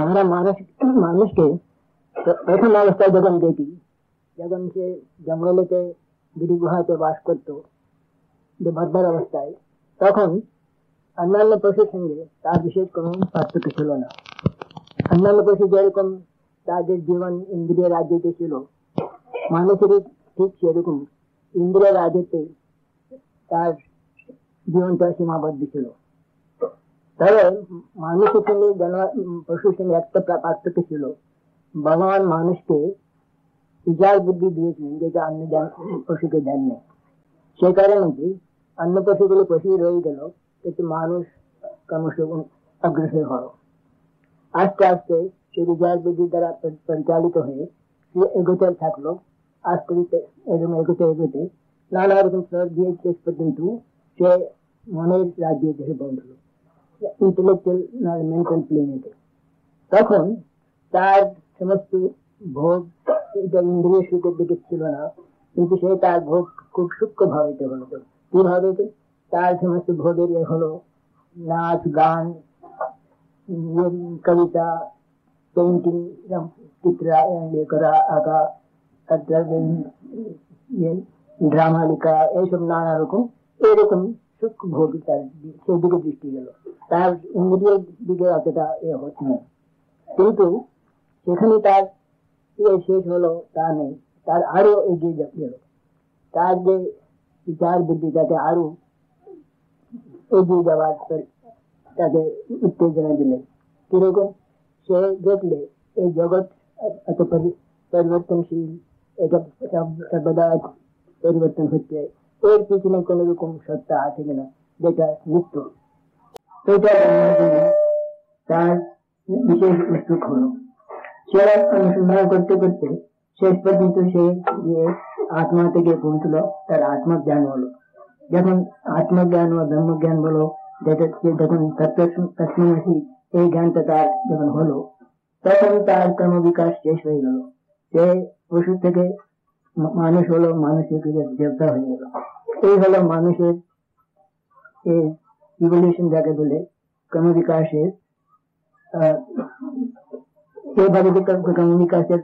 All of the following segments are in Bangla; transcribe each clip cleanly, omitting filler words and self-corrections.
আমরা মানুষকে প্রথম অবস্থায় যখন দেখি, যখন সে জঙ্গলেতে গিরি গুহাতে বাস করতো যে বাধ্যার অবস্থায়, তখন অন্যান্য পশুর সঙ্গে তার বিশেষ কোনো পার্থক্য ছিল না। অন্যান্য পশু যেরকম তাদের জীবন ইন্দ্রিয় রাজ্যতে ছিল, মানুষেরই ঠিক সেরকম ইন্দ্রিয় রাজ্যতে তার জীবনটা সীমাবদ্ধ ছিল। তবে মানুষের সঙ্গে পশুর সঙ্গে একটা পার্থক্য ছিল, ভগবান মানুষকে বিচার বুদ্ধি দিয়েছিলেন যেটা অন্য পশুকে দেননি। সেই কারণে কি অন্য পশুগুলো পশু রয়ে গেল, কিন্তু মানুষ ক্রমশ অগ্রসর হলো। আস্তে আস্তে সেই বিচার বুদ্ধি দ্বারা পরিচালিত হয়ে সে এগোতে থাকলো। আস্তে আস্তে এরকম এগোতে এগোতে নানা রকম স্তর দিয়ে শেষ পর্যন্ত সে মনের রাজ্যে এসে পৌঁছলো, ইন্টেলেকচুয়াল মেন্টাল প্লেনেতে। তখন তার সমস্ত ভোগ এটা ইন্দ্রিয় সুখের দিকে ছিল না, কিন্তু সে তার ভোগ খুব সূক্ষ্ম ভাবিত হলো। কিভাবে? তার সমস্ত ভোগের হলো নাচ, গান, কবিতা, পেন্টিং, চিত্র করা, আঁকা, ড্রামা লেখা, এইসব নানা রকম এরকম সূক্ষ্ম ভোগ তার সেই দিকে দৃষ্টি গেল। তার ইন্দ্রিয়ের দিকে অতটা হচ্ছে না। কিন্তু সেখানে তার শেষ হলো তা নেই, তার আরো এগিয়ে গেল। তার যে বিচার বুদ্ধি তাকে আরো এগিয়ে যাওয়ার তাকে উত্তেজনা দিলেন। কিরকম? সে দেখলে এই জগৎ এত পরিবর্তনশীল, এটা সর্বদা পরিবর্তন হচ্ছে, এর পিছনে কোন রকম সত্তা আছে কিনা যেটা নিত্য, এটা জানার জন্য তার বিশেষ উৎসুক হলো। সে অনুসন্ধান করতে করতে শেষ পর্যন্ত সে গিয়ে আত্মা থেকে পৌঁছলো, তার আত্মজ্ঞান হলো। যখন আত্মজ্ঞান ও ব্রহ্মজ্ঞান বলো, যখন তত্ত্বমসি এই জ্ঞানটা তার যখন হলো, তখন তার কর্মবিকাশ শেষ হয়ে গেল। সে পশু থেকে মানুষ হলো, মানুষের দেবতা হয়ে গেল। এই হলো মানুষের ইভলিউশন যাকে বলে, কর্মবিকাশের এইভাবে কর্মবিকাশের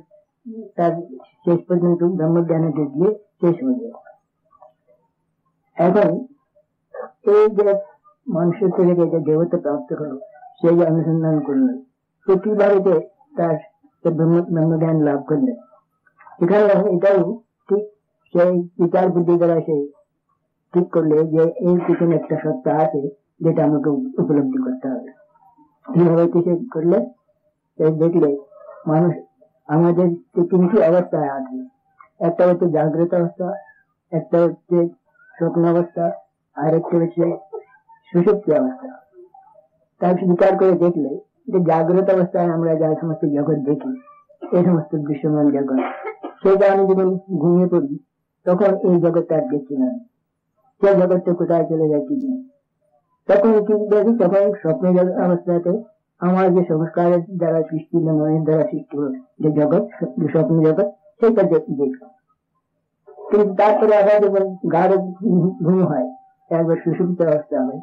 তার শেষ পর্যন্ত ব্রহ্মজ্ঞানে গিয়ে শেষ হয়ে যায়। এখন এই যে মানুষের থেকে যে দেবতা প্রাপ্ত হলো, সেই অনুসন্ধান করলেন সে কিভাবে তার ব্রহ্মজ্ঞান লাভ করলেন। এখানে এটাও ঠিক সেই বিচার বুদ্ধি দ্বারা সে ঠিক করলে যে এই পিছনে একটা সত্তা আছে যেটা আমাকে উপলব্ধি করতে হবে। কিভাবে সে করলে? দেখলে মানুষ আমাদের তিনটি অবস্থায় আছে, একটা হচ্ছে জাগ্রত অবস্থা, একটা হচ্ছে স্বপ্ন অবস্থা, আর একটা হচ্ছে সুষুপ্তি অবস্থা। তার বিচার করে দেখলে যে জাগ্রত অবস্থায় আমরা যা সমস্ত জগৎ দেখি, এই সমস্ত দৃশ্যমান জগৎ, সেটা আমি যখন ঘুমিয়ে পড়ি তখন এই জগৎটা আর দেখছি না, সেই জগৎটা কোথায় চলে যায় কি জানি। তখন কি দেখি, তখন স্বপ্নের অবস্থাতে আমার যে সংস্কারের দ্বারা সৃষ্টি, মনের দ্বারা সৃষ্টি হল যে জগৎ, স্বপ্ন জগৎ, সেটা দেখলাম। কিন্তু তারপরে আবার যখন গাঢ় ঘুম হয়, একবার সুষুপ্ত অবস্থা হয়,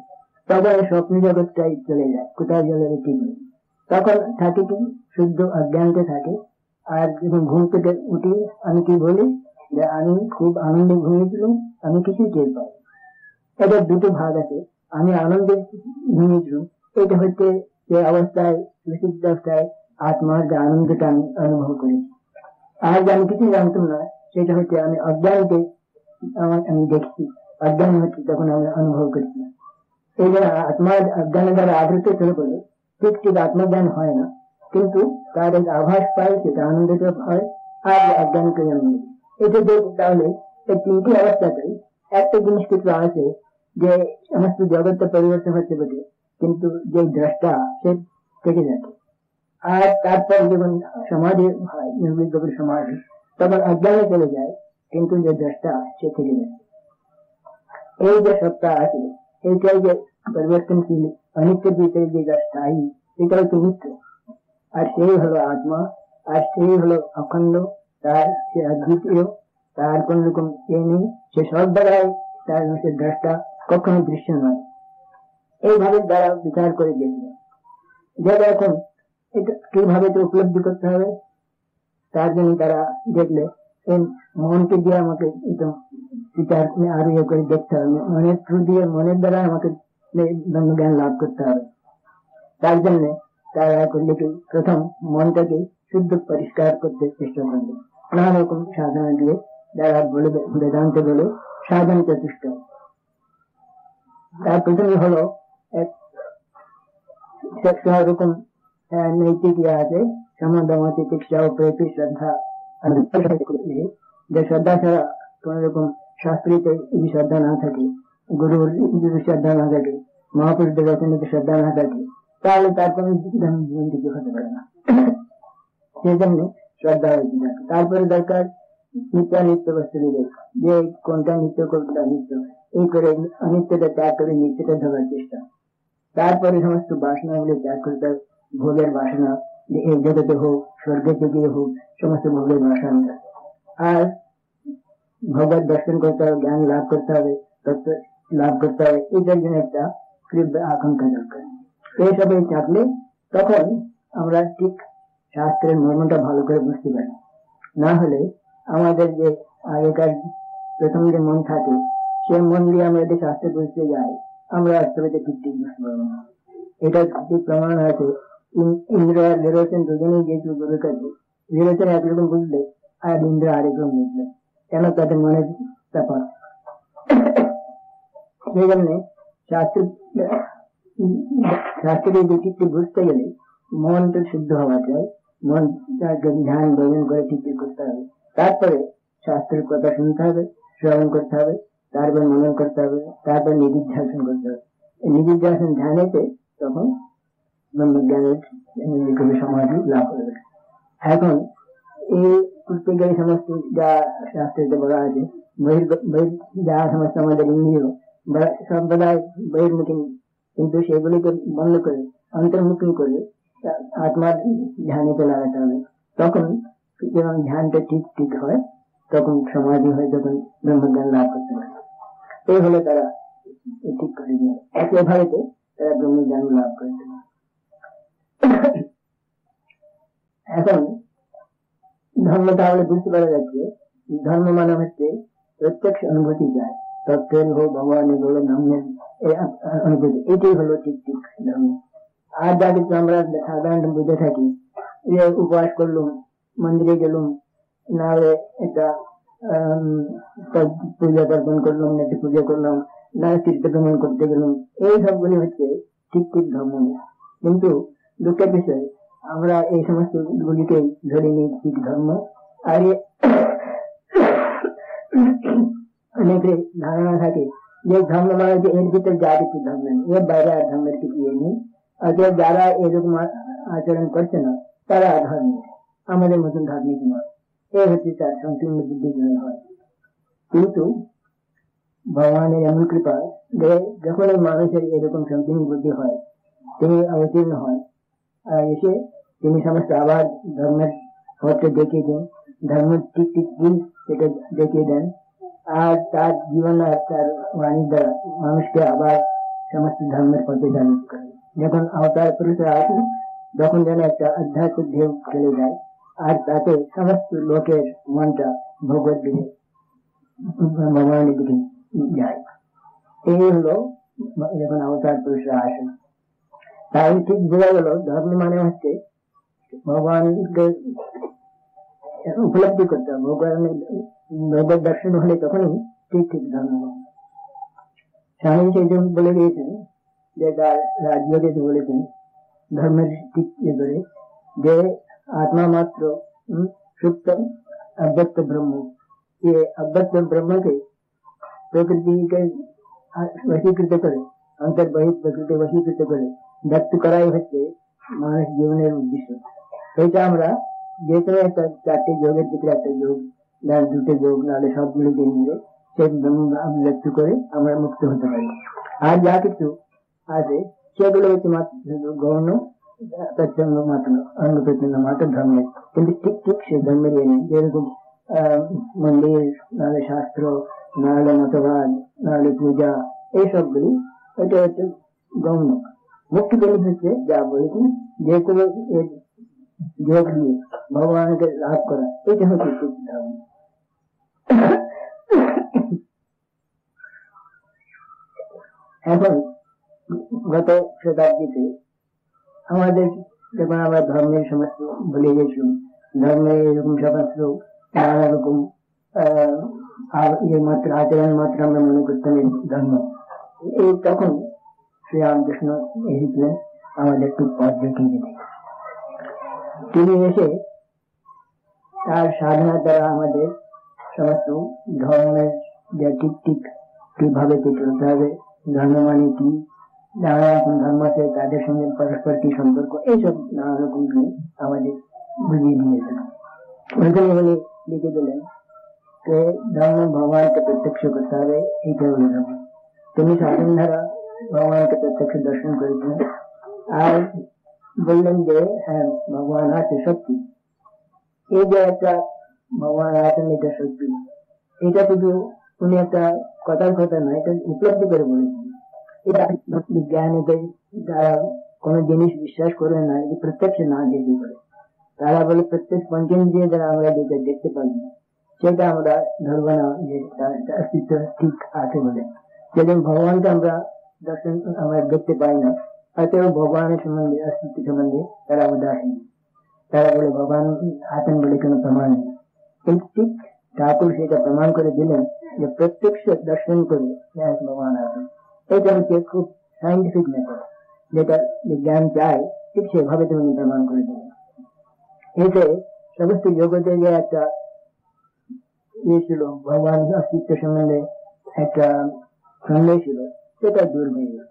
তখন স্বপ্ন জগৎটাই চলে যায়, কোথায় চলে যায় ঠিক নেই। তখন থাকে কি শুদ্ধ অজ্ঞানতে থাকে। আর যখন ঘুম থেকে উঠি আমি কি বলি যে আমি খুব আনন্দে ঘুমিয়েছিলাম, আমি কিছুই টের পাই। এটা দুটো ভাগ আছে। আমি আনন্দে ঘুমিয়েছিলাম, এটা হচ্ছে যে অবস্থায়, সুষুপ্ত অবস্থায় আত্মার যে আনন্দটা আমি অনুভব করেছি। আর যে আমি কিছু জানতাম না, সেটা হচ্ছে আমি অজ্ঞানকে আমি দেখছি, অজ্ঞান হচ্ছে তখন আমি অনুভব করছি। এই যে আত্মার অজ্ঞানের দ্বারা আবৃত হয়ে পড়ে ঠিক ঠিক আত্মজ্ঞান হয় না, কিন্তু তার এক আভাস পায়, সেটা আনন্দিত হয়, আর অজ্ঞানকে জন্ম নেই। এটা দেখি তাহলে এই তিনটি অবস্থাতেই একটা জিনিস কিছু আছে যে সমস্ত জগৎটা পরিবর্তন হচ্ছে বটে, কিন্তু যে দ্রষ্টা সে থেকে যাচ্ছে। আর তারপর যখন সমাধি হয়, নির্বিঘ্ন সমাধি, তখন অজ্ঞানে চলে যায়, কিন্তু যে দ্রষ্টা সে থেকে যাচ্ছে। এই যে সত্তা আছে, এইটাই যে পরিবর্তনশীল অনিত্যের ভিতরে যে স্থায়ী, এটা হচ্ছে নিত্য। আর সেই হলো আত্মা, আর সেই হলো অখণ্ড, তার সে অদ্বিতীয়, তার কোন রকম নেই, সে সব দ্বারাই তার সে দ্রষ্টা, কখনো দৃশ্য নয়। এইভাবে দ্বারা বিচার করে দেখলে, যেটা এখন এটা কিভাবে তো উপলব্ধি করতে হবে, তার জন্য তারা দেখলে এই মনকে দিয়ে আমাকে এটা বিচার আরো ইয়ে করে দেখতে হবে, মনের থ্রু দিয়ে, মনের দ্বারা আমাকে ব্রহ্মজ্ঞান লাভ করতে হবে। তার জন্য তারা করলে কি প্রথম মনটাকে শুদ্ধ পরিষ্কার করতে চেষ্টা করবে, নানা রকম সাধনা দিয়ে, যারা বলে বেদান্তে বলে সাধন চতুষ্ট। তার প্রথমে হলো রকম নৈতিক ইয়ে আছে, সমাদমা তিতিক্ষা ও প্রীতি শ্রদ্ধা। যে শ্রদ্ধা ছাড়া কোন রকম শাস্ত্রীতে যদি শ্রদ্ধা না থাকে, গুরুর যদি শ্রদ্ধা না থাকে, মহাপুরুষদের রচনাতে শ্রদ্ধা না থাকে, তাহলে তার কোন জীবন কিছু হতে পারে না। সেই জন্য শ্রদ্ধা হয়েছে দরকার। তারপরে দরকার নিত্যানিত্য বস্তু বিবেক, যে কোনটা নিত্য কোনটা অনিত্য, এই করে অনিত্যটা ত্যাগ করে নিত্যটা ধরার চেষ্টা। তারপরে সমস্ত বাসনাগুলি ত্যাগ করতে হবে, ভোগের বাসনা, যে এই জগতে হোক, স্বর্গে থেকে হোক, সমস্ত ভোগের বাসনা। আর ভগবত দর্শন করতে হবে, জ্ঞান লাভ করতে হবে, তত্ত্ব লাভ করতে হবে, এটার জন্য একটা তীব্র আকাঙ্ক্ষা দরকার। এইসবে থাকলে তখন আমরা ঠিক শাস্ত্রের মর্মটা ভালো করে বুঝতে পারি। না হলে আমাদের যে আগেকার প্রথম যে মন থাকে, সে মন দিয়ে আমরা যে শাস্ত্রে বুঝতে যাই, আমরা বাস্তবে ঠিক ঠিক বুঝতে পারবো না। এটা ঠিক প্রমাণ আছে, ইন্দ্র আর বিরোচন দুজনেই গিয়েছিল গুরুর কাছে। বিরোচন একরকম বুঝলে আর ইন্দ্র আরেকরকম বুঝলে, কেন তাদের মনের ব্যাপার। সেই জন্য শাস্ত্রের দিকটি বুঝতে গেলে মনটা শুদ্ধ হওয়া চাই, মন ধ্যান ভজন করে ঠিক করতে হবে। তারপরে শাস্ত্রের কথা শুনতে হবে, শ্রবণ করতে হবে, তারপর মনন করতে হবে, তারপর নিধিধ্যাসন করতে হবে। নিধিধ্যাসন ধ্যানেতে তখন ব্রহ্মজ্ঞানের সমাধি লাভ হবে। এখন এই করতে গেলে সমস্ত যা শাস্ত্রে বলা আছে, যা সমস্ত আমাদের ইন্দ্রিয় সর্বদাই বহির্মুখী, কিন্তু সেগুলিকে বন্ধ করে অন্তর্মুখী করে আত্মার ধ্যানেতে লাগাতে হবে। তখন যখন ধ্যানটা ঠিক ঠিক হয়, তখন সমাধি হয়, তখন ব্রহ্মজ্ঞান লাভ করতে পারে। এই হলে তারা ঠিক করে দিয়ে একেবারে তারা ব্রহ্মজ্ঞান লাভ করতে পারে। এখন ধর্ম তাহলে বুঝতে পারা যাচ্ছে, ধর্ম মানে হচ্ছে প্রত্যক্ষ অনুভূতি যায়, তত্ত্বের হোক, ভগবানের হোক, ব্রহ্মের অনুভূতি, এটাই হলো ঠিক ঠিক ধর্ম। আর যা কিছু আমরা সাধারণত বুঝে থাকি, যে উপবাস করলুম, মন্দিরে গেলুম, না হলে একটা পূজা পার্বণ করলাম, একটু পুজো করলাম, না তীর্থ ভ্রমণ করতে গেলাম, এই সবগুলি হচ্ছে ঠিক ঠিক ধর্ম। কিন্তু দুঃখের বিষয়, আমরা এই সমস্ত গুলিকে ধরে নিই ঠিক ধর্ম। আর অনেকের ধারণা থাকে যে ধর্ম মানে এর ভিতরে যা কিছু ধর্ম নেই, এর বাইরে আর ধর্মের কিছু ইয়ে নেই। অথবা যারা এরকম আচরণ করছে না, তারা ধার্মিক, আমাদের মতন ধার্মিক নয়। এই হচ্ছে তার সম্পূর্ণ বুদ্ধি জয় হয়। কিন্তু ভগবানের এমন কৃপা যে যখন এই মানুষের এরকম সম্পূর্ণ বুদ্ধি হয়, তিনি অবতীর্ণ হয়, আর এসে তিনি সমস্ত আবার ধর্মের পথে দেখিয়ে দেন, ধর্মের ঠিক ঠিক ভুল সেটা দেখিয়ে দেন, আর তার জীবন আর তার বাণীর দ্বারা মানুষকে আবার সমস্ত ধর্মের পথে জানিত করে। যখন অবতার পুরুষরা আসেন, তখন যেন একটা আধ্যাত্মিক ঢেউ খেলে যায়, আর তাতে সমস্ত লোকের মনটা ভগবত দিকে, ভগবানের দিকে যায়। এই হলো যখন অবতার পুরুষরা আসেন। তাই ঠিক বোঝা গেল ধর্ম মানে হচ্ছে ভগবানকে উপলব্ধি করতে হবে। ভগবত দর্শন হলে তখনই ঠিক ঠিক ধর্ম। স্বামী সেই জন্য বলে দিয়েছেন, যে তার রাজযোগে বলেছেন ধর্মের ঠিক ধরে, যে আত্মা মাত্র সুপ্ত अव्यक्त ब्रह्म, ये अव्यक्त ब्रह्म के प्रकृति के वशीकृत करे, अंतर बहित प्रकृति वशीकृत करे व्यक्त कराई হচ্ছে মানুষ জীবনের উদ্দেশ্য। সেটা আমরা যে কোনো একটা চারটে যোগের ভিতরে একটা যোগ, না দুটো যোগ, নাহলে সবগুলিকে মিলে সেই ব্রহ্ম ব্যক্ত করে আমরা মুক্ত হতে পারি। আর যা কিছু আছে সেগুলো হচ্ছে মাত্র গৌণ প্রত্যঙ্গ মাত্র, অঙ্গ প্রত্যঙ্গ মাত্র ধর্মের, কিন্তু ঠিক ঠিক সে ধর্মের ইয়ে নেই। যেরকম মন্দির, নাহলে শাস্ত্র, নাহলে মতবাদ, নাহলে পূজা, এই সবগুলি এটা হচ্ছে গৌণ। মুখ্য জিনিস হচ্ছে যা বলেছি, যে কোনো যোগ দিয়ে ভগবানকে লাভ করা, এটা হচ্ছে শিখ ধর্ম। এখন গত শতাব্দীতে আমাদের যখন আমরা ধর্মের সমস্ত ভুলে গেছি, ধর্মের এরকম সমস্ত নানা রকম মাত্র আচরণ মাত্র আমরা মনে করতাম ধর্ম, এই তখন শ্রীরামকৃষ্ণ এসেছিলেন আমাদের একটু পথ দেখিয়ে দিতে। তিনি এসে তার সাধনা দ্বারা আমাদের সমস্ত ধর্মের যে ঠিক ঠিক কিভাবে চলতে হবে, ধর্ম মানে কি, নানা রকম ধর্ম আছে তাদের সঙ্গে পরস্পর কি সম্পর্ক, এইসব নানা রকম আমাদের বুঝিয়ে দিয়েছেন। ওইখানে উনি লিখে দিলেন যে ধর্ম ভগবানকে প্রত্যক্ষ করতে হবে, এইটা হলো ধর্ম। তিনি সাধন দ্বারা ভগবানকে প্রত্যক্ষ দর্শন করেছিলেন আর বললেন যে হ্যাঁ ভগবান আছে সত্যি, এই যে একটা ভগবান আছেন এটা সত্যি, এটা শুধু উনি একটা কথার কথা নয়, এটা উপলব্ধি করে বলেছেন। এটা বিজ্ঞান যারা কোন জিনিস বিশ্বাস করে না, এটা প্রত্যক্ষ না দেখতে পারে, তারা বলে প্রত্যেক পঞ্চেন্দ্রিয় দ্বারা আমরা যেটা দেখতে পাই না সেটা আমরা ধরবো না যে অস্তিত্ব ঠিক আছে বলে। যেদিন ভগবানকে আমরা দর্শন আমরা দেখতে পাই না, হয়তো ভগবানের সম্বন্ধে অস্তিত্ব সম্বন্ধে তারা উদাসীন, তারা বলে ভগবান আছেন বলে কোনো প্রমাণ নেই। কিন্তু ঠিক ঠাকুর সেটা প্রমাণ করে দিলেন যে প্রত্যক্ষ দর্শন করে ভগবান আছেন। এটা হচ্ছে খুব সাইন্টিফিক মেথড, যেটা বিজ্ঞান চায় ঠিক সেভাবে তুমি প্রমাণ করে দিলেন। এতে সমস্ত জগতে যে একটা ইয়ে ছিল ভগবান অস্তিত্ব সম্বন্ধে একটা সন্দেহ ছিল, সেটা দূর হয়ে গেল।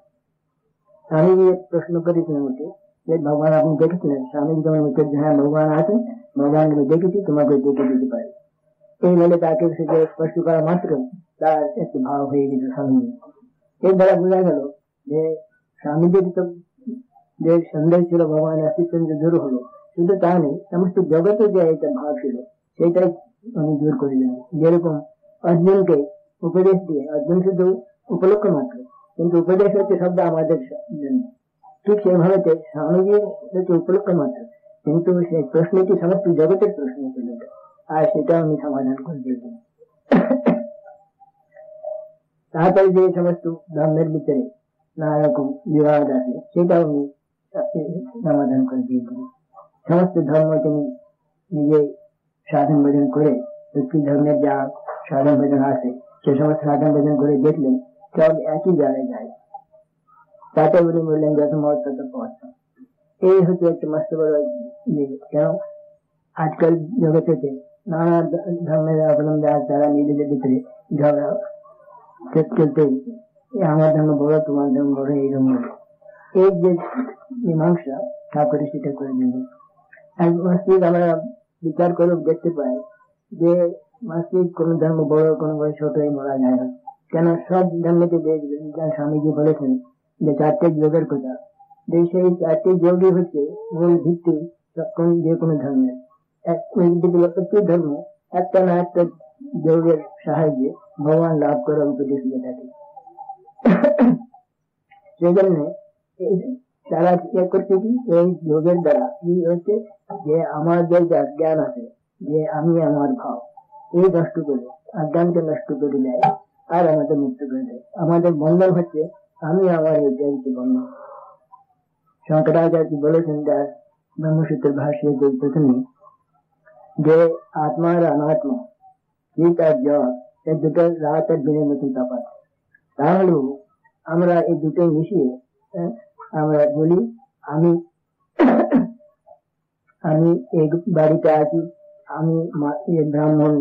আমি প্রশ্ন করেছিলাম ওকে যে ভগবান আপনি দেখেছিলেন? স্বামী যেমন উত্তর হ্যাঁ ভগবান আছেন, ভগবানকে দেখেছি, তোমাকে দেখে দিতে পারি। এই বলে তাকে সেটা স্পষ্ট করা মাত্র তার একটু ভাব হয়ে গেছে স্বামী। এর দ্বারা বোঝা গেল যে স্বামীদের তো যে সন্দেহ ছিল ভগবানের অস্তিত্ব দূর হলো, শুধু তা নেই সমস্ত জগতে যে একটা ভাব ছিল সেটাই উনি দূর করে দিলেন। যেরকম অর্জুনকে উপদেশ দিয়ে, অর্জুন শুধু উপলক্ষ মাত্র, কিন্তু উপদেশ হচ্ছে শব্দ আমাদের জন্য, ঠিক সেভাবে স্বামীজির হচ্ছে উপলক্ষ মাত্র, কিন্তু সেই প্রশ্নটি সমস্ত জগতের প্রশ্ন ছিল আর সেটা উনি সমাধান করে দিয়েছেন। তারপরে যে সমস্ত ধর্মের ভিতরে নানা রকম বিবাদ আছে সেটা উনি সমাধান করে দিয়েছেন। সমস্ত ধর্ম তিনি নিজে সাধন ভজন করে প্রতি ধর্মের যা সাধন ভজন আছে সে সমস্ত সাধন ভজন করে দেখলেন সব একই জায়গায় যায়, তাতে উনি বললেন যত মত তত পথ। এই হচ্ছে একটা মস্ত বড় কেন আজকাল জগতেতে নানা ধর্মের অবলম্বী আছে, তারা নিজেদের ভিতরে ঝগড়া চলতে আমার ধর্ম বড় তোমার ধর্ম বড়, এইরকম এই যে মীমাংসা ঠাকুরে সেটা করে দিল। মসজিদ আমরা বিচার করে দেখতে পাই যে মসজিদ কোন ধর্ম বড় কোন বড় ছোট বলা যায় না, কেন সব ধর্মেতে স্বামীজি বলেছেন যে চারটে যোগের কথা, যে সেই চারটে যোগই হচ্ছে মূল ভিত্তি যে কোনো ধর্মের। প্রত্যেক ধর্ম একটা না একটা যোগের সাহায্যে ভগবান লাভ করার উপদেশ দিয়ে থাকে। সেই জন্য তারা ইয়ে করছে কি এই যোগের দ্বারা কি হচ্ছে যে আমাদের যে অজ্ঞান আছে, যে আমি আমার ভাব, এই নষ্ট করে অজ্ঞানকে নষ্ট করে দেয় আর আমাদের মুক্ত করে দেয়। আমাদের বন্ধন হচ্ছে আমি আমার এইটা হচ্ছে বন্ধন। শঙ্করাচার্য বলেছেন তার ব্রহ্মসূত্রের ভাষ্যে প্রথমে যে আত্মা আর অনাত্মা ঠিক আর জগ এই দুটো রাত আর দিনের মতন তফাৎ। তাহলে আমরা এই দুটো মিশিয়ে আমরা বলি আমি আমি এই বাড়িতে আছি, আমি ব্রাহ্মণ,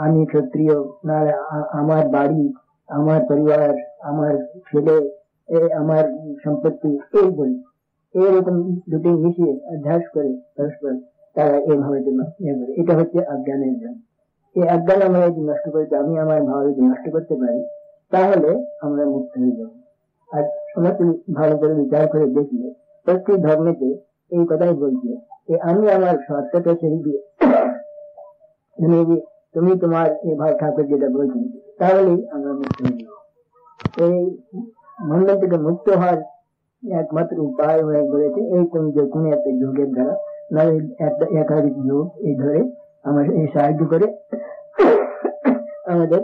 আমি ক্ষত্রিয়, না আমার বাড়ি, আমার পরিবার, আমার ছেলে, আমার সম্পত্তি, এই বলি। এইরকম দুটি মিশিয়ে অভ্যাস করে পরস্পর তারা এইভাবে এটা হচ্ছে অজ্ঞানের জন্য। এই অজ্ঞান আমরা যদি নষ্ট করতে, আমি আমার ভাব যদি নষ্ট করতে পারি তাহলে আমরা মুক্ত হয়ে যাব। আর সমস্ত ভালো করে বিচার করে দেখলে প্রত্যেক ধর্মেতে এই কথাই বলছে যে আমি আমার সত্যকে ছেড়ে দিয়ে তুমি তোমার এই ভাব ঠাকুর যেটা বলছেন তাহলেই আমরা মুক্ত হয়ে যাব। এই বন্ধন থেকে মুক্ত হওয়ার একমাত্র উপায় হয়ে বলেছে এই কোন যে কোনো একটা যোগের দ্বারা না একটা একাধিক যোগ এই ধরে আমাদের এই সাহায্য করে আমাদের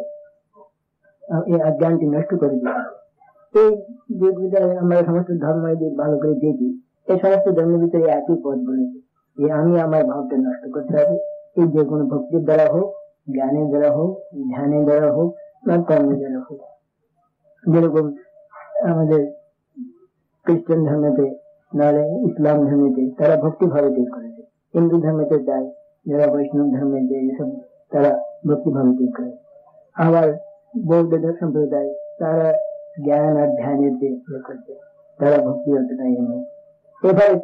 এই অজ্ঞানটি নষ্ট করে দিতে হবে। এই যে আমরা সমস্ত ধর্ম ভালো করে দেখি, এই সমস্ত ধর্মের ভিতরে একই পথ বলেছে যে আমি আমার ভাবটা নষ্ট করতে হবে। এই যে কোনো ভক্তির দ্বারা হোক, জ্ঞানের দ্বারা হোক, ধ্যানের দ্বারা হোক, না কর্মের দ্বারা হোক। যেরকম আমাদের খ্রিস্টান ধর্মেতে, নাহলে ইসলাম ধর্মেতে তারা ভক্তি ভাবে ত্যাগ করেছে। হিন্দু ধর্মেতে চাই, যারা বৈষ্ণব ধর্মে যে এসব তারা ভক্তি ভাবে ত্যাগ করে। আবার বৌদ্ধ সম্প্রদায় তারা জ্ঞান আর ধ্যানের যে করছে, তারা ভক্তি অতটাই নেই। এভাবে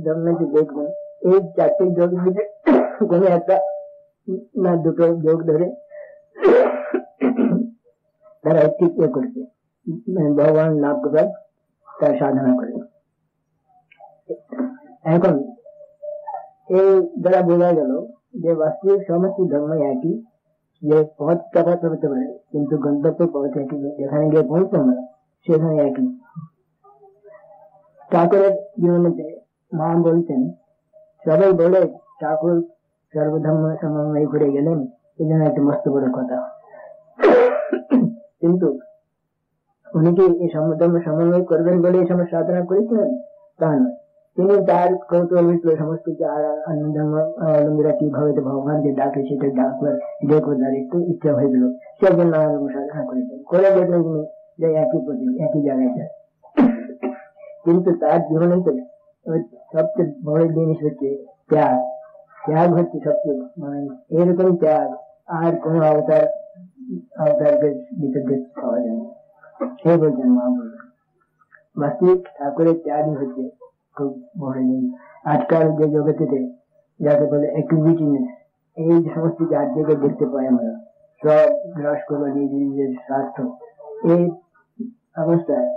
ধর্মেতে দেখবেন এই চারটি যোগ দিকে কোনো একটা না দুটো যোগ ধরে তারা একটি করছে, ভগবান লাভ করার তার সাধনা করে। এখন এই দ্বারা বোঝা গেল যে বাস্তবিক সমস্ত ধর্ম একই, যে পথ তফাৎ হতে পারে কিন্তু গন্তব্য পথ একই, যেখানে গিয়ে পৌঁছানো সেখানে একই। ঠাকুরের জীবনেতে মা বলতেন, সবাই বলে ঠাকুর সর্বধর্ম সমন্বয় করে গেলেন, এই জন্য একটা মস্ত বড় কথা। কিন্তু উনি কি এই সমধর্ম সমন্বয় করবেন বলে এই সময় সাধনা করেছিলেন? তা নয়। তিনি তার কৌতূহল হয়েছিল সমস্ত অন্য ধর্ম অবলম্বীরা কিভাবে ভগবানকে ডাকে সেটা ডাকবার দেখো, তার একটু ইচ্ছা হয়েছিল, সেজন্য সাধনা করেছেন। করে দেখলেন তিনি যে একই প্রতি একই জায়গায় যায়। কিন্তু তার জীবনে সবচেয়ে বড় জিনিস হচ্ছে ত্যাগ। ত্যাগ হচ্ছে সবচেয়ে মানে এরকম ত্যাগ আর কোন অবতারকে ভিতরে পাওয়া যায় না। সে বলছেন মা বলছেন বাস্তবিক ঠাকুরের ত্যাগই হচ্ছে খুব বড় জিনিস। আজকাল যে জগতে যাকে বলে অ্যাক্টিভিটিনেস, এই সমস্ত জাতিকে দেখতে পাই আমরা, সব গ্রাস করবো নিজের নিজের স্বার্থ। এই অবস্থায়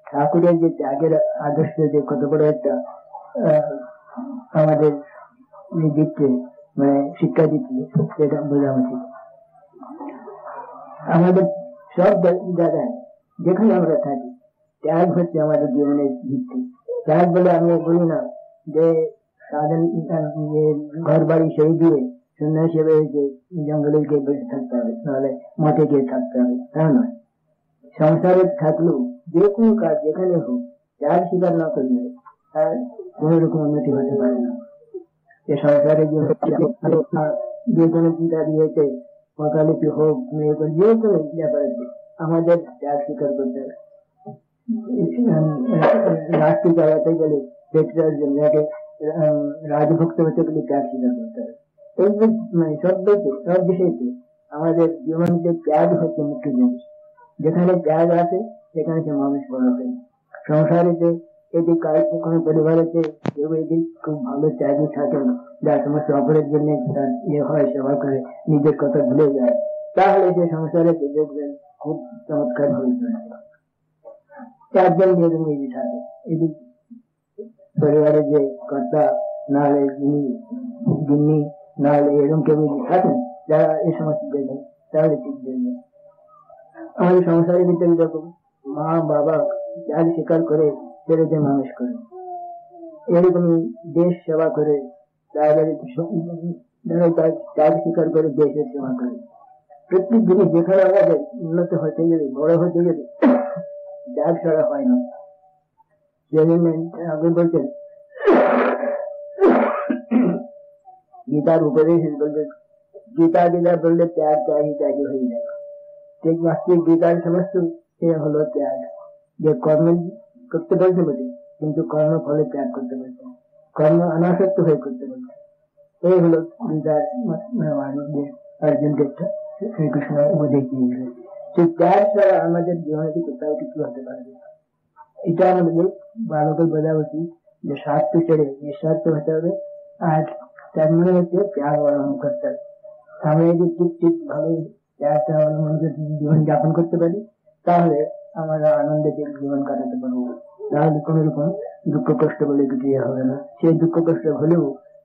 ঠাকুরের যে ত্যাগের আদর্শ যে কত বড় একটা আমাদের দিচ্ছে, মানে শিক্ষা দিচ্ছে, সেটা বোঝা উচিত। আমাদের সব জায়গায় যেখানে আমরা থাকি ত্যাগ হচ্ছে আমাদের জীবনের ভিত্তি। ত্যাগ বলে আমি বলি না যে সাধারণ ঘর বাড়ি সেই দিয়ে সন্ন্যাসী হয়েছে জঙ্গলে গিয়ে বসে থাকতে হবে, নাহলে মঠে গিয়ে থাকতে হবে, তা নয়। সংসারে থাকলেও যে কোনো কাজ যেখানে হোক ত্যাগ স্বীকার না করলে তার কোন রকম উন্নতি হতে পারে না। সংসারে যে কোনো চিন্তা দিয়েছে পতালিপি হোক, যে কোনো ব্যাপারে আমাদের ত্যাগ স্বীকার করতে হবে। রাষ্ট্র চালাতে গেলে রাজভক্ত হতে গেলে ত্যাগ স্বীকার করতে হবে। এই সব বিষয়তে আমাদের জীবনে ত্যাগ হচ্ছে মুখ্য জিনিস। যেখানে ত্যাগ আছে সেখানে সে মানুষ বড় হয়। সংসারেতে এটি কোনো পরিবারেতে কেউ এটি খুব ভালো ত্যাগী থাকেন, যার সমস্ত অপরের জন্য তার হয় সেবা করে নিজের কথা ভুলে যায়, তাহলে সে সংসারে দেখবেন খুব চমৎকার হয়ে চলেছে। চারজন যেরকম নিজে থাকে, এটি পরিবারের যে কর্তা নাহলে যিনি নাহলে এরকম কেউ থাকেন যারা এই সমস্ত দেখবেন, তাহলে ঠিক দেখবেন। আমাদের সংসারের ভিতরে যখন মা বাবা ত্যাগ স্বীকার করে ছেলেকে মানুষ করে, এরকম দেশ সেবা করে, ত্যাগ স্বীকার করে দেশের সেবা করে। প্রত্যেক জিনিস যেখানে আমাদের উন্নত হতে গেলে, বড় হতে গেলে ত্যাগ ছাড়া হয় না। আগে বলছেন গীতার উপদেশ বলতে, গীতা যেটা বললে ত্যাগ ত্যাগই ত্যাগই হয়ে যায়। ঠিক বাস্তবিক গীতার সমস্ত হলো ত্যাগ। যে কর্ম করতে বলছে বটে, কিন্তু কর্ম ফলে ত্যাগ করতে বলছে, কর্ম অনাসক্ত হয়ে করতে বলছে। এই হলো গীতার অর্জুনকে শ্রীকৃষ্ণ উপদেশ দিয়েছিল। সেই ত্যাগ ছাড়া আমাদের জীবনে কোথাও কিছু হতে পারে না। এটা আমাদের ভালো করে বোঝা উচিত যে স্বার্থ ছেড়ে নিঃস্বার্থ হতে হবে, আর তার মনে হচ্ছে ত্যাগ অবলম্বন করতে হবে। আমরা যদি ঠিক ভালো ত্যাগটা অবলম্বন করে জীবন যাপন করতে পারি, তাহলে আমরা আনন্দে জীবন কাটাতে পারবো। তাহলে কোন রকম দুঃখ কষ্ট বলে কিছু হবে না। সেই দুঃখ কষ্ট হলেও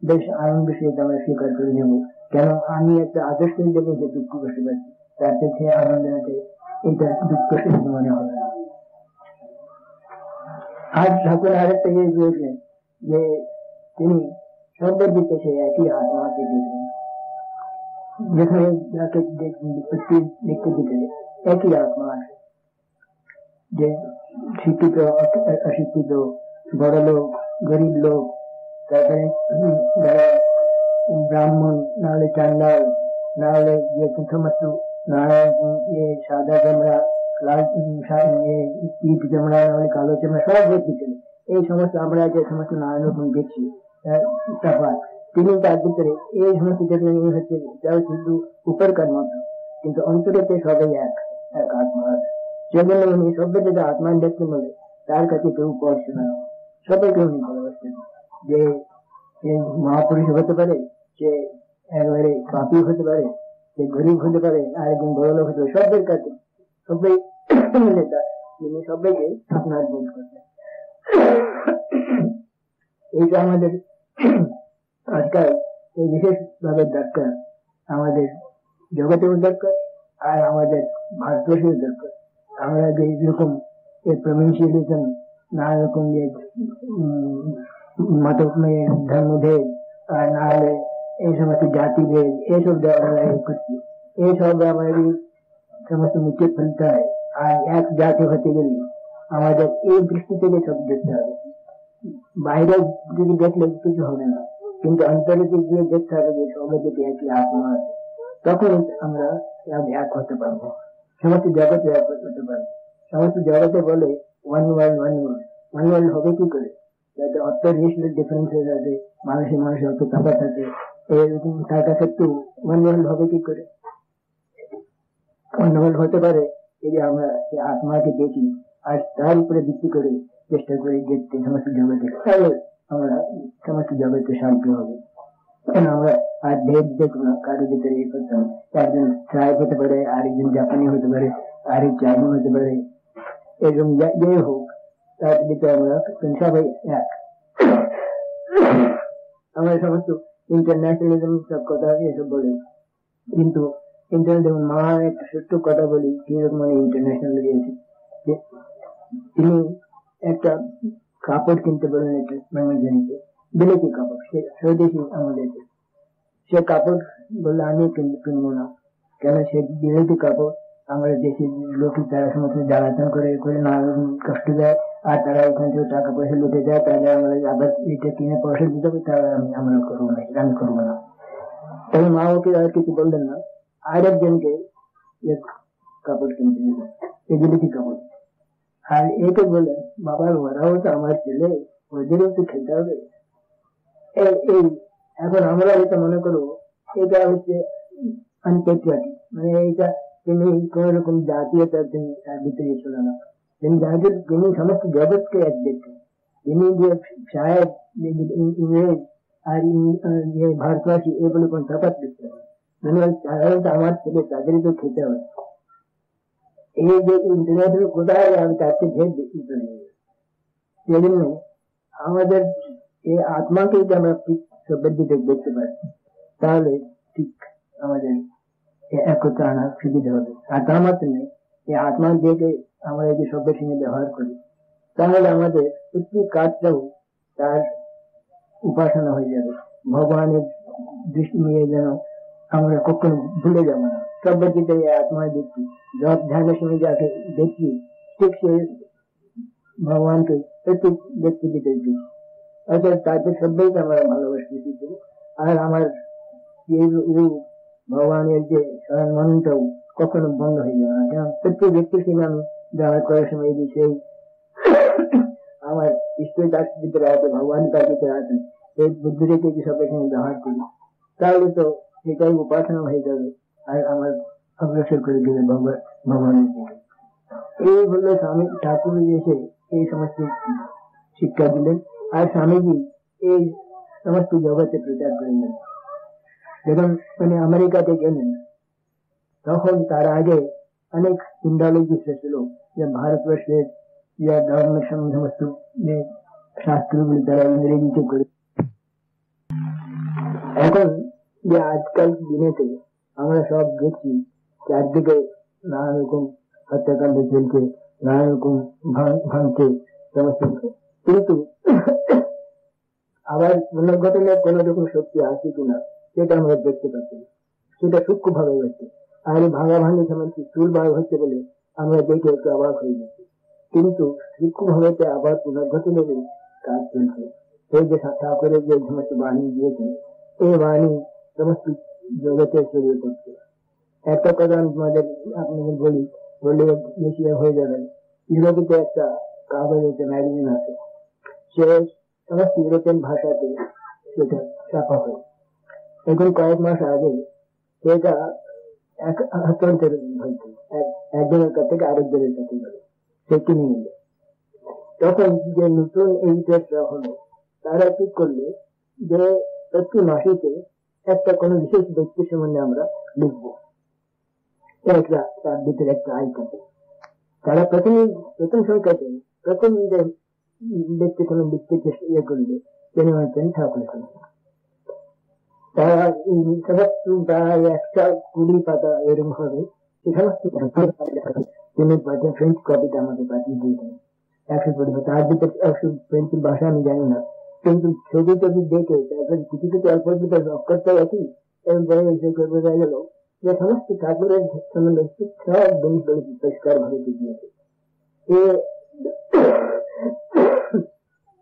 বেশ আনন্দ সহিত আমরা স্বীকার করে নেব, কেন আমি একটা আদর্শের জন্য যে দুঃখ কষ্ট পাচ্ছি তার থেকে আনন্দ হতে এটা দুঃখ সহিত মনে হবে না। আর ঠাকুর আরেকটা জিনিস বলেছেন যে তিনি সবের দিকে সে একই আত্মাকে দেখবেন, যেখানে যাকে বিপত্তি দেখতে দিতে একই আত্মা আছে, যে শিক্ষিত অশিক্ষিত, বড় লোক গরিব লোক, তারপরে যারা ব্রাহ্মণ নাহলে চান্ডাল, নাহলে যে সমস্ত সাদা চামড়া, লাল ইট চামড়া, নাহলে কালো চামড়া, সব ব্যক্তি ছিল। এই সমস্ত আমরা যে সমস্ত নানা রকম দেখছি তফাৎ, তিনি তার ভিতরে এই সমস্ত দেখলেন এই হচ্ছে যারা শুধু উপরকার মতো, কিন্তু অন্তরেতে সবাই এক এক আত্মা আছে। সেজন্য উনি সবাই যদি আত্মা দেখতে বলে তার কাছে কেউ পড়ছে না, সবাইকে উনি ভালোবাসতেন। যে মহাপুরুষ হতে পারে, সে একবারে পাপী হতে পারে, সে গরিব হতে পারে, আর একজন বড় লোক হতে পারে, সবের কাছে সবাই মিলে তিনি সবাইকে আপনার বোধ করতেন। এইটা আমাদের আজকাল এই বিশেষ ভাবে দরকার, আমাদের জগতেও দরকার আর আমাদের ভারতবর্ষেও দরকার। আমরা যে এরকম প্রভিন্সিয়ালিজম, নানা রকম যে মত ধর্মভেদ, আর না হলে এই সমস্ত জাতিভেদ, এইসব আমরা করছি, এইসব আমাদের সমস্ত মুখে ফেলতে হয়। আর এক জাতি হতে গেলে আমাদের এই দৃষ্টি থেকে সব দেখতে হবে। বাইরে যদি দেখলে কিছু হবে না, কিন্তু অন্তরে গিয়ে দেখতে হবে যে সবাই যদি একই আত্মা আছে, তখন আমরা এক হতে পারবো, সমস্ত জগতে এক হতে পারবো। সমস্ত জগতে বলে one world one world, one world হবে কি করে? যাতে অত রেশনাল ডিফারেন্সেস আছে, মানুষের অত তফাৎ আছে, এরকম থাকা সত্ত্বেও ওয়ান ওয়ার্ল্ড হবে কি করে? ওয়ান ওয়ার্ল্ড হতে পারে যদি আমরা সে আত্মাকে দেখি আর তার উপরে ভিত্তি করে চেষ্টা করি দেখতে সমস্ত জগতে, তাহলে আমরা সমস্ত জগতে শান্তি হবে। আমরা আর ভেদ দেখবো না কারোর ভিতরে। এই করতাম একজন সাহেব হতে পারে, আরেকজন জাপানি হতে পারে, আরেক চাইনা হতে পারে, এরকম যে হোক, তার ভিতরে আমরা সবাই এক। আমরা সমস্ত ইন্টারন্যাশনালিজম সব কথা এসব বলি, কিন্তু ইন্টারন্যাশনাল মা একটা ছোট্ট কথা বলি, কিরকম মানে ইন্টারন্যাশনাল গিয়েছি। তিনি একটা কাপড় কিনতে বললেন একটা ম্যাগাজিনকে, বিলেতি কাপড়, সে স্বদেশী আমাদের। সে কাপড় বললে আমি কিনবো না, কেন সে বিলেতি কাপড়, আমরা দেশের লোক তারা সমস্ত জ্বালাতন করে করে নানা রকম কষ্ট দেয়, আর তারা ওখান থেকে টাকা পয়সা লুটে দেয়, তাহলে আমরা আবার এটা কিনে পয়সা দিতে হবে, তাহলে আমরা করবো না, আমি করবো না। তবে মা ওকে আর কিছু বললেন না, আরেকজনকে কাপড় কিনতে দিলেন, এই বিলেতি কাপড়। আর একে বললেন, বাবার ওরাও তো আমার ছেলে, ওদেরও তো খেতে হবে। এই এখন আমরা এটা মনে করবো এটা হচ্ছে আনপেট্রিয়াটিক, মানে এটা তিনি কোন রকম জাতীয়তা তার ভিতরে ছিল না। তিনি সমস্ত জগৎকে এক দেখতেন। তিনি যে সাহেব, ইংরেজ আর ভারতবাসী এগুলো কোন তফাৎ দেখতেন মানে সাধারণত আমার ছেলে তাদেরই তো খেতে হবে। এই যে ইন্টারনেটের কোথায় আমি তার চেয়ে ভেদ বেশি করে সেই জন্য আমাদের এই আত্মাকে যদি আমরা ঠিক সবের দিকে দেখতে পাই, তাহলে ঠিক আমাদের একতা আনার সুবিধা হবে। আর তার মাত্র নেই, এই আত্মা দেখে আমরা এই যে সবের সঙ্গে ব্যবহার করি, তাহলে আমাদের প্রতি কাজটাও তার উপাসনা হয়ে যাবে। ভগবানের দৃষ্টি নিয়ে যেন আমরা কখনো ভুলে যাবো না। সবের দিকে আত্মায় দেখছি, জব ধ্যানের সময় যাকে দেখছি, ঠিক সে ভগবানকে একটু দেখতে দিতে অর্থাৎ তাদের সবাইকে আমরা ভালোবাসতেছি। আর আমার ভগবানের যে স্মরণ মন্ত্রটাও কখনো বন্ধ হয়ে যাবে না। যেমন প্রত্যেক ব্যক্তির সঙ্গে আমি ব্যবহার করার সময় সেই আমার ঈশ্বর তার ভিতরে আছে, ভগবান তার ভিতরে আছেন, এই বুদ্ধি রেখে যে সবের সঙ্গে ব্যবহার করি, তাহলে তো সেটাই উপাসনা হয়ে যাবে আর আমার অগ্রসর করে দেবে ভগবানের দিকে। এই হলো স্বামী ঠাকুর এসে এই সমস্ত শিক্ষা দিলেন। আর স্বামীজি এই সমস্ত জগতে প্রচার করলেন। যখন মানে আমেরিকাতে গেলেন, তখন তার আগে অনেক ইন্ডোলজিস্ট ছিল, যে ভারতবর্ষের ধর্মের সমস্ত শাস্ত্রগুলি তারা ইংরেজিতে করে। এখন যে আজকাল দিনেতে আমরা সব দেখছি চারদিকে নানা রকম হত্যাকাণ্ড চলছে, নানা রকম ভাঙছে সমস্ত, কিন্তু আবার পুনর্গঠনের কোন রকম শক্তি আছে কিনা সেটা আমরা দেখতে পাচ্ছি না, সেটা সূক্ষ্ম ভাবে হচ্ছে। আর এই ভাঙা ভাঙি যেমন চুল বার হচ্ছে বলে আমরা দেখে একটু অবাক হয়ে যাচ্ছি, কিন্তু সূক্ষ্ম ভাবে আবার পুনর্গঠনের কাজ চলছে। এই যে ঠাকুরের যে সমস্ত বাণী দিয়েছেন, এই বাণী সমস্ত জগতে ছড়িয়ে পড়ছে। একটা কথা আমাদের আপনাদের বলি, বললে বেশি হয়ে যাবেন। ইউরোপে একটা কাগজ আছে, ম্যাগাজিন আছে, সে সমস্ত ইউরোপিয়ান ভাষাতে সেটা ছাপা হয়। এখন কয়েক মাস আগে সেটা হস্তান্তর হয়েছে, একজনের কাছ থেকে আরেকজনের কাছে গেল, সে কিনে নিল। তখন যে নতুন এডিটররা হলো, তারা ঠিক করলে যে প্রতি মাসেতে একটা কোনো বিশেষ ব্যক্তি সম্বন্ধে আমরা লিখবো, একটা তার ভিতরে একটা আইটেম। তারা প্রথম সংখ্যাতে প্রথম যে ব্যক্তি কোনো লিখতে চেষ্টা করবে তিনি হচ্ছেন ঠাকুর। তারা সমস্ত প্রায় 120 পাতা এরকম হবে, সে সমস্ত তিনি ফ্রেঞ্চ কপিটা আমাকে পাঠিয়ে দিয়েছেন 120 পাতা। তার ভিতরে 100 ফ্রেঞ্চ ভাষা আমি জানি না, কিন্তু ছবি টবি দেখে তারপরে কিছু কিছু অল্প অল্প অক্ষরটা একই এবং বোঝা গেল যে সমস্ত ঠাকুরের সম্বন্ধে সব জিনিসগুলো পরিষ্কার ভাবে দিয়েছে।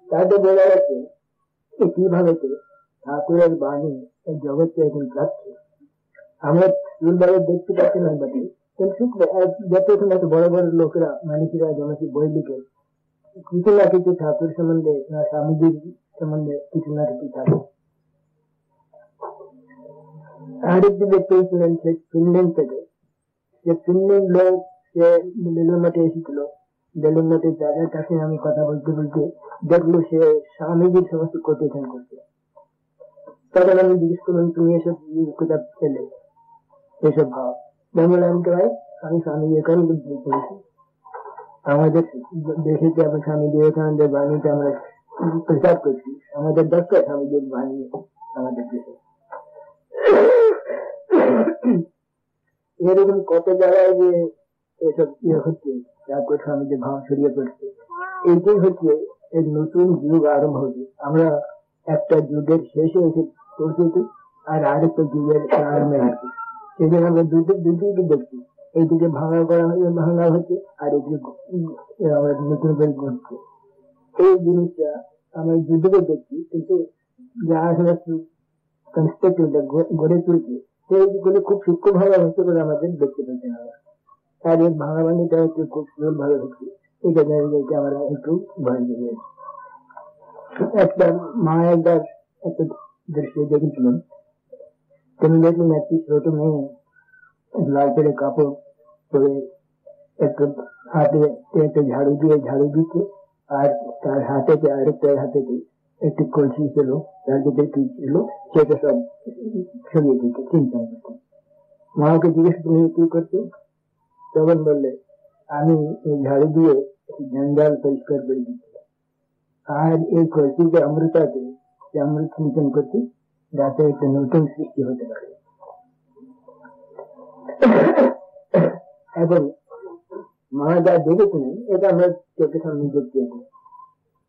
তাদের বোঝা যাচ্ছে কিভাবে ঠাকুরের বাণী এই জগৎকে এখন যাচ্ছে। আমরা স্কুলবারে দেখতে পাচ্ছি না বাকি, কিন্তু যত সময় বড় বড় লোকেরা মানুষেরা যেমন বই লিখে কিছু না কিছু ঠাকুর সম্বন্ধে, স্বামীজির সম্বন্ধে কিছু না কিছু থাকে। আরেকটি ব্যক্তি ছিলেন ফিনল্যান্ড থেকে, যে ফিনল্যান্ড লোক, সে বেলুর মঠে এসেছিল। বেলুর মঠে যাদের কাছে আমি কথা বলতে বলতে দেখলো সে স্বামীজির সমস্ত কোটেশন করছে। তখন আমি জিজ্ঞেস করলাম, তুমি এসব কোথা পেলে এসব ভাব? বললাম কি ভাই, আমি স্বামী বিবেকানন্দ পড়েছি, আমাদের দেশে যে আমরা স্বামী বিবেকানন্দের বাণীতে আমরা প্রচার করছি, আমাদের দরকার স্বামীজির বাণী আমাদের দেশে। এরকম কত জায়গায় যে এসব হচ্ছে, তারপর স্বামীজির ভাব ছড়িয়ে পড়ছে। এইটাই হচ্ছে এক নতুন যুগ আরম্ভ হবে। আমরা একটা যুগের শেষে এসে পৌঁছেছি, আর আরেকটা যুগের আরম্ভে আছি। সেই জন্য আমরা দুদিকে দেখছি, এইদিকে ভাঙা হচ্ছে, আর এইদিকে আমরা নতুন করে গড়ছে। এই জিনিসটা আমরা দুদিকে দেখছি, কিন্তু যারা সমস্ত কনস্ট্রাকটিভটা গড়ে তুলছে সেইগুলো খুব সূক্ষ্ম ভাবে হচ্ছে বলে আমাদের দেখতে পাচ্ছি না। আর এই ভাঙা ভাঙিটা হচ্ছে খুব সুন্দর ভাবে হচ্ছে, এটা জায়গাকে আমরা একটু ভয় পেয়ে একটা মা একবার একটা দৃশ্য দেখেছিলেন। তিনি দেখলেন একটি ছোট মেয়ে লাল পেড়ে কাপড় পরে একটু হাতে একটা ঝাড়ু দিয়ে ঝাড়ু দিচ্ছে, আর তার হাতেতে আরেকটা হাতেতে একটি কলসি ছিল, তার ভিতরে কি ছিল সেটা সব ছড়িয়ে দিচ্ছে, চিন্তা করছে। মাকে জিজ্ঞেস করে কি করছে? তখন বললে, আমি এই ঝাড়ু দিয়ে জঞ্জাল পরিষ্কার করে দিচ্ছি, আর এই কলসিতে অমৃত আছে, সে অমৃত চিন্তন করছি, যাতে একটা নতুন সৃষ্টি হতে পারে। এবং মা যা দেখেছিলেন এটা আমরা চোখের সামনে দেখতে পাবো।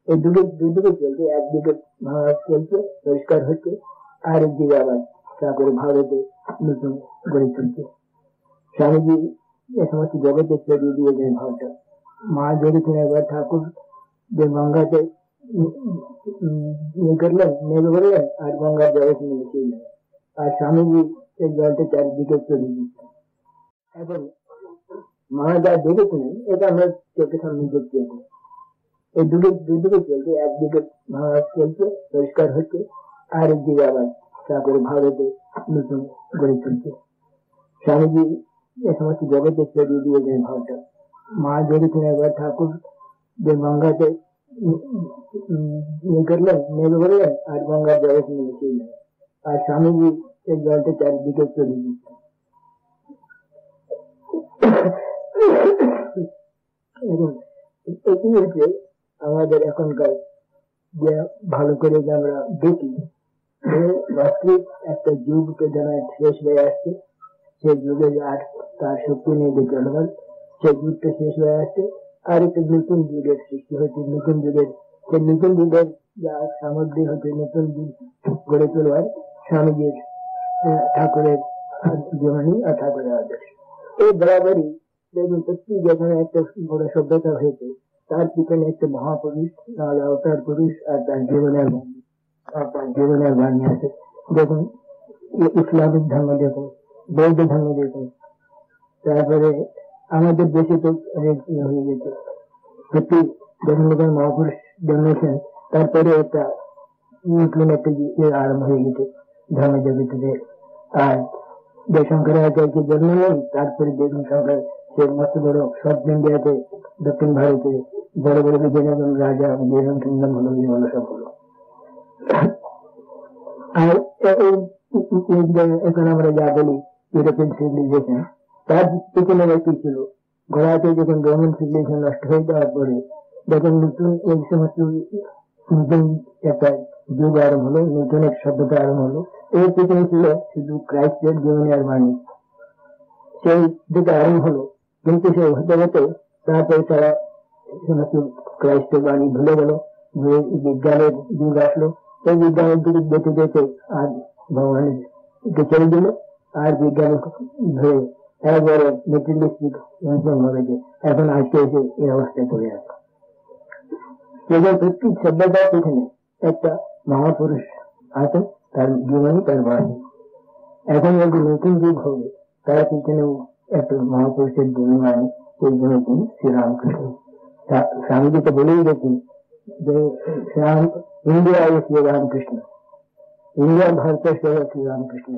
এই দুদিকে চলছে, একদিকে ভাঙা চলছে, পরিষ্কার হচ্ছে, আর একদিকে আবার ঠাকুর ভারতে নতুন গড়ে তুলছে। স্বামীজি এ সমস্ত জগতে ছড়িয়ে দিয়েছেন ভাবটা। মা দেখেছেন একবার ঠাকুর যে গঙ্গাতে ইয়ে করলেন, নেমে করলেন, আর গঙ্গার জগৎ মিশে গেলেন, আর স্বামীজি এই জলটা চারিদিকে ছড়িয়ে দিচ্ছেন। এবং মা যা দেখেছিলেন এটা আমরা চোখের সামনে দেখতে পাবো। এই দুদিকে চলছে, একদিকে ভাঙা চলছে, পরিষ্কার হচ্ছে, আর একদিকে আবার ঠাকুর ভারতে নতুন গড়ে তুলছে। স্বামীজি এ সমস্ত জগতে ছড়িয়ে দিয়েছেন ভাবটা। মা দেখেছেন একবার ঠাকুর যে গঙ্গাতে ইয়ে করলেন, নেমে করলেন, আর গঙ্গার জগৎ মিশে গেলেন, আর স্বামীজি এই জলটা চারিদিকে ছড়িয়ে দিচ্ছেন। এবং এটি হচ্ছে আমাদের এখনকার যে ভালো করে যে আমরা দেখি, বাস্তবিক একটা যুগকে যেন শেষ হয়ে আসছে, সেই যুগে আর তার শক্তি নেই দেখে সেই যুগটা শেষ হয়ে আসছে, আর একটা নতুন যুগের সৃষ্টি হচ্ছে, নতুন যুগের সে নতুন যুগের যা সামগ্রী হচ্ছে নতুন যুগ গড়ে তোলবার স্বামীজির ঠাকুরের জীবনী আর ঠাকুরের আদর্শ। এই বরাবরই দেখুন সত্যি যেখানে একটা বড় সভ্যতা হয়েছে তার পিছনে একটা মহাপুরুষ নাহলে অবতার পুরুষ আর তার জীবনের বাণী আছে। দেখুন ইসলামিক ধর্ম দেখুন, বৌদ্ধ ধর্ম দেখুন, তারপরে আমাদের দেশে তো অনেক হয়ে গেছে। সত্যি যখন যখন মহাপুরুষ জন্মেছেন তারপরে একটা নতুন একটা আরম্ভ হয়ে গেছে ধর্ম জগতে। আর যে শঙ্করাচার্য জন্ম নেন তারপরে দেখুন শঙ্কর সে মস্ত বড় সাউথ ইন্ডিয়াতে দক্ষিণ ভারতে বড় বড় বিজয়নগর রাজা বিজয়নগর কিংডম হলো হলো সব হলো। আর এখন আমরা যা বলি ইউরোপিয়ান সিভিলাইজেশন তার পিছনে কি ছিল, ঘোড়াতে যখন রোমান সিভিলাইজেশন নষ্ট হয়ে যাওয়ার পরে যখন নতুন এই সমস্ত নতুন একটা যুগ আরম্ভ হলো, নতুন এক সভ্যতা আরম্ভ হলো, এর পিছনে ছিল শুধু ক্রাইস্টের জীবনের বাণী, সেই দিকে আরম্ভ হলো। কিন্তু সে হতে হতে তারপরে তারা সমস্ত ক্রাইস্টের বাণী ভুলে গেল, যে বিজ্ঞানের যুগ আসলো, এই বিজ্ঞানের যুগ যেতে যেতে আর ভগবানের দিকে চলে দিল, আর বিজ্ঞানের ধরে একবারে মেটেরিয়ালিস্টিক ভাবে যে এখন আজকে এসে এই অবস্থায় পড়ে আছে। প্রত্যেক সভ্যতার পিছনে একটা মহাপুরুষ আছে, তার জীবনী তার বাণী। এখন যদি নতুন যুগ হবে তার পিছনেও একটা মহাপুরুষের জীবনী বাণী, সেই জন্য তিনি শ্রীরামকৃষ্ণ। স্বামীজি তো বলেই গেছেন যে ইন্ডিয়া শ্রী রামকৃষ্ণ, ইন্ডিয়া ভারতের শ্রী রামকৃষ্ণ।